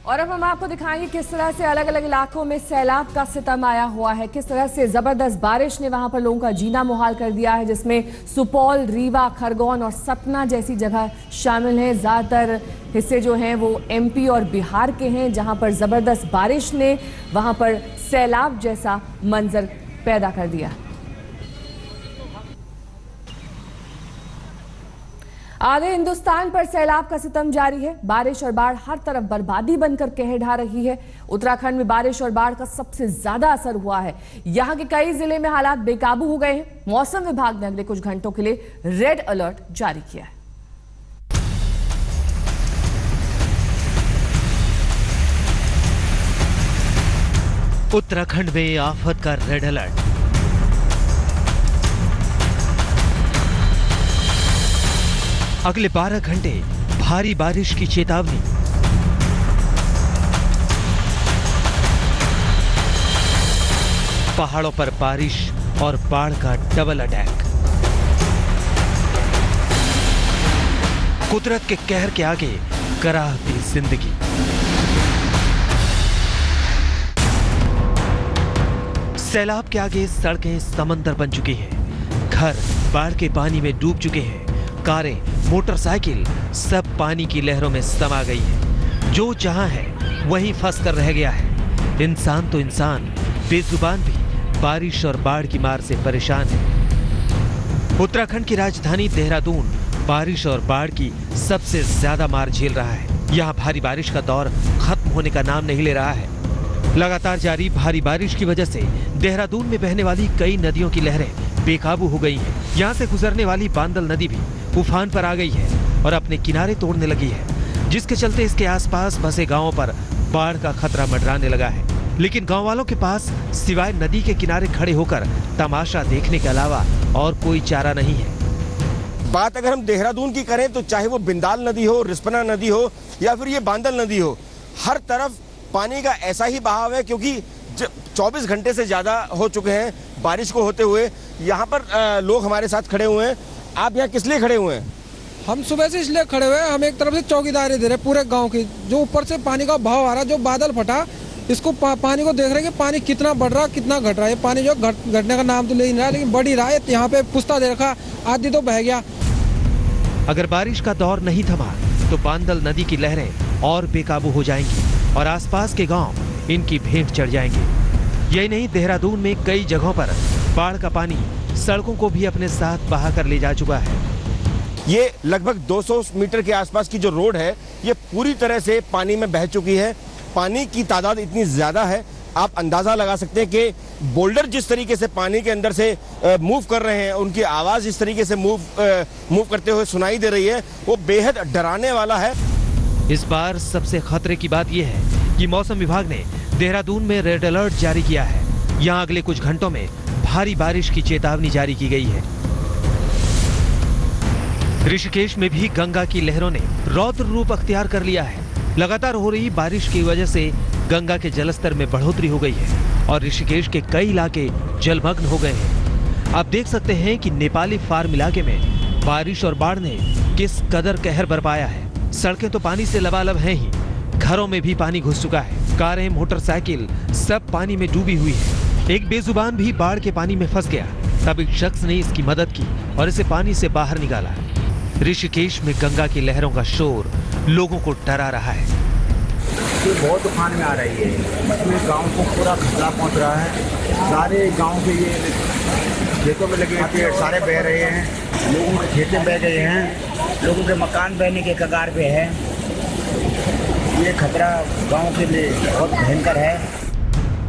और अब हम आपको दिखाएंगे किस तरह से अलग अलग इलाकों में सैलाब का सितम आया हुआ है, किस तरह से जबरदस्त बारिश ने वहां पर लोगों का जीना मुहाल कर दिया है, जिसमें सुपौल, रीवा, खरगोन और सतना जैसी जगह शामिल हैं। ज्यादातर हिस्से जो हैं वो एमपी और बिहार के हैं, जहां पर जबरदस्त बारिश ने वहां पर सैलाब जैसा मंजर पैदा कर दिया। आधे हिंदुस्तान पर सैलाब का सितम जारी है। बारिश और बाढ़ हर तरफ बर्बादी बनकर कहर ढा रही है। उत्तराखंड में बारिश और बाढ़ का सबसे ज्यादा असर हुआ है। यहां के कई जिले में हालात बेकाबू हो गए हैं। मौसम विभाग ने अगले कुछ घंटों के लिए रेड अलर्ट जारी किया है। उत्तराखंड में आफत का रेड अलर्ट। अगले 12 घंटे भारी बारिश की चेतावनी। पहाड़ों पर बारिश और बाढ़ का डबल अटैक। कुदरत के कहर के आगे कराहती जिंदगी। सैलाब के आगे सड़कें समंदर बन चुकी हैं। घर बाढ़ के पानी में डूब चुके हैं। कारें, मोटरसाइकिल सब पानी की लहरों में समा गई है। जो जहां है वहीं फंस कर रह गया है। इंसान तो इंसान, बेजुबान भी बारिश और बाढ़ की मार से परेशान है। उत्तराखंड की राजधानी देहरादून बारिश और बाढ़ की सबसे ज्यादा मार झेल रहा है। यहाँ भारी बारिश का दौर खत्म होने का नाम नहीं ले रहा है। लगातार जारी भारी बारिश की वजह से देहरादून में बहने वाली कई नदियों की लहरें बेकाबू हो गई हैं। यहाँ से गुजरने वाली बांदल नदी भी उफान पर आ गई है और अपने किनारे तोड़ने लगी है, जिसके चलते इसके आसपास बसे गांवों पर बाढ़ का खतरा मंडराने लगा है। लेकिन गांव वालों के पास सिवाय नदी के किनारे खड़े होकर तमाशा देखने के अलावा और कोई चारा नहीं है। बात अगर हम देहरादून की करें तो चाहे वो बिंदाल नदी हो, रिस्पना नदी हो या फिर ये बांदल नदी हो, हर तरफ पानी का ऐसा ही बहाव है, क्योंकि 24 घंटे से ज्यादा हो चुके हैं बारिश को होते हुए। यहाँ पर लोग हमारे साथ खड़े हुए हैं। आप यहाँ किस लिए खड़े हुए हैं? हम सुबह से इसलिए खड़े हुए हैं, हम एक तरफ से चौकीदारी दे रहे पूरे गांव की। जो ऊपर से पानी का बहाव आ रहा है, जो बादल फटा, इसको पानी को देख रहे हैं कि पानी कितना बढ़ रहा, कितना घट रहा है। पानी जो घटने का नाम तो ले नहीं रहा, लेकिन बढ़ ही रहा है। यहाँ पे पुस्ता दे रखा, आधी तो बह गया। अगर बारिश का दौर नहीं थमा तो बांदल नदी की लहरें और बेकाबू हो जाएंगी और आसपास के गांव इनकी भेंट चढ़ जाएंगे। यही नहीं, देहरादून में कई जगहों पर बाढ़ का पानी सड़कों को भी अपने साथ बहा कर ले जा चुका है। ये लगभग 200 मीटर के आसपास की जो रोड है, ये पूरी तरह से पानी में बह चुकी है। पानी की तादाद इतनी ज्यादा है, आप अंदाजा लगा सकते हैं कि बोल्डर जिस तरीके से पानी के अंदर से मूव कर रहे हैं, उनकी आवाज इस तरीके से मूव करते हुए सुनाई दे रही है, वो बेहद डराने वाला है। इस बार सबसे खतरे की बात यह है कि मौसम विभाग ने देहरादून में रेड अलर्ट जारी किया है। यहाँ अगले कुछ घंटों में भारी बारिश की चेतावनी जारी की गई है। ऋषिकेश में भी गंगा की लहरों ने रौद्र रूप अख्तियार कर लिया है। लगातार हो रही बारिश की वजह से गंगा के जलस्तर में बढ़ोतरी हो गई है और ऋषिकेश के कई इलाके जलमग्न हो गए हैं। आप देख सकते हैं कि नेपाली फार्म इलाके में बारिश और बाढ़ ने किस कदर कहर बरपाया है। सड़कें तो पानी से लबालब हैं ही, घरों में भी पानी घुस चुका है। कारें, मोटरसाइकिल सब पानी में डूबी हुई है। एक बेजुबान भी बाढ़ के पानी में फंस गया। तब एक शख्स ने इसकी मदद की और इसे पानी से बाहर निकाला। ऋषिकेश में गंगा की लहरों का शोर लोगों को डरा रहा है। ये बहुत तूफान में आ रही है, इसमें गांव को पूरा खतरा पहुंच रहा है। सारे गांव के ये खेतों में लगे पेड़ सारे बह रहे हैं, लोगों के खेतें बह गए हैं, लोगों के मकान बहने के कगार पे है। ये खतरा गांव के लिए बहुत भयंकर है।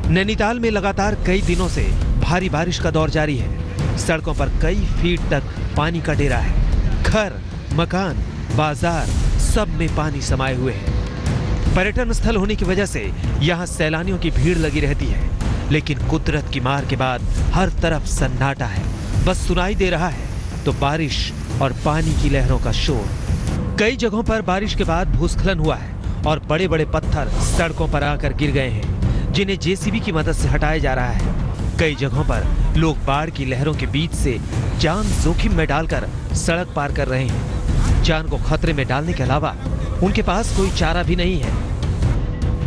नैनीताल में लगातार कई दिनों से भारी बारिश का दौर जारी है। सड़कों पर कई फीट तक पानी का डेरा है। घर, मकान, बाजार सब में पानी समाये हुए हैं। पर्यटन स्थल होने की वजह से यहाँ सैलानियों की भीड़ लगी रहती है, लेकिन कुदरत की मार के बाद हर तरफ सन्नाटा है। बस सुनाई दे रहा है तो बारिश और पानी की लहरों का शोर। कई जगहों पर बारिश के बाद भूस्खलन हुआ है और बड़े बड़े पत्थर सड़कों पर आकर गिर गए हैं, जिन्हें जेसीबी की मदद से हटाया जा रहा है। कई जगहों पर लोग बाढ़ की लहरों के बीच से जान जोखिम में डालकर सड़क पार कर रहे हैं। जान को खतरे में डालने के अलावा उनके पास कोई चारा भी नहीं है।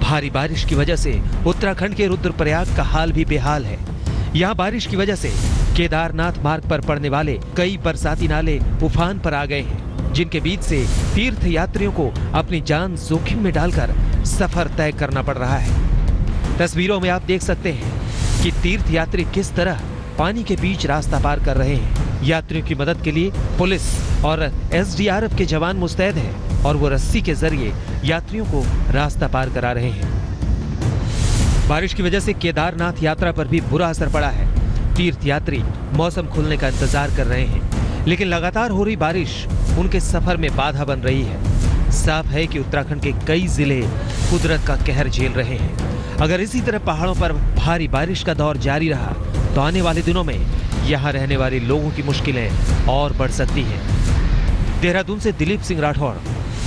भारी बारिश की वजह से उत्तराखंड के रुद्रप्रयाग का हाल भी बेहाल है। यहाँ बारिश की वजह से केदारनाथ मार्ग पर पड़ने वाले कई बरसाती नाले उफान पर आ गए हैं, जिनके बीच से तीर्थ यात्रियों को अपनी जान जोखिम में डालकर सफर तय करना पड़ रहा है। तस्वीरों में आप देख सकते हैं कि तीर्थ यात्री किस तरह पानी के बीच रास्ता पार कर रहे हैं। यात्रियों की मदद के लिए पुलिस और एसडीआरएफ के जवान मुस्तैद हैं और वो रस्सी के जरिए यात्रियों को रास्ता पार करा रहे हैं। बारिश की वजह से केदारनाथ यात्रा पर भी बुरा असर पड़ा है। तीर्थ यात्री मौसम खुलने का इंतजार कर रहे हैं, लेकिन लगातार हो रही बारिश उनके सफर में बाधा बन रही है। साफ है कि उत्तराखंड के कई जिले कुदरत का कहर झेल रहे हैं। अगर इसी तरह पहाड़ों पर भारी बारिश का दौर जारी रहा तो आने वाले दिनों में यहाँ रहने वाले लोगों की मुश्किलें और बढ़ सकती हैं। देहरादून से दिलीप सिंह राठौड़,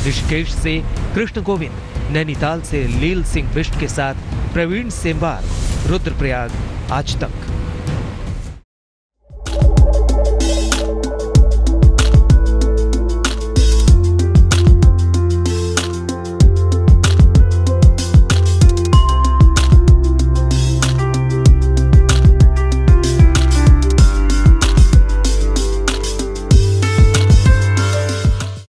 ऋषिकेश से कृष्ण गोविंद, नैनीताल से लील सिंह बिष्ट के साथ प्रवीण सेमवार, रुद्रप्रयाग, आज तक।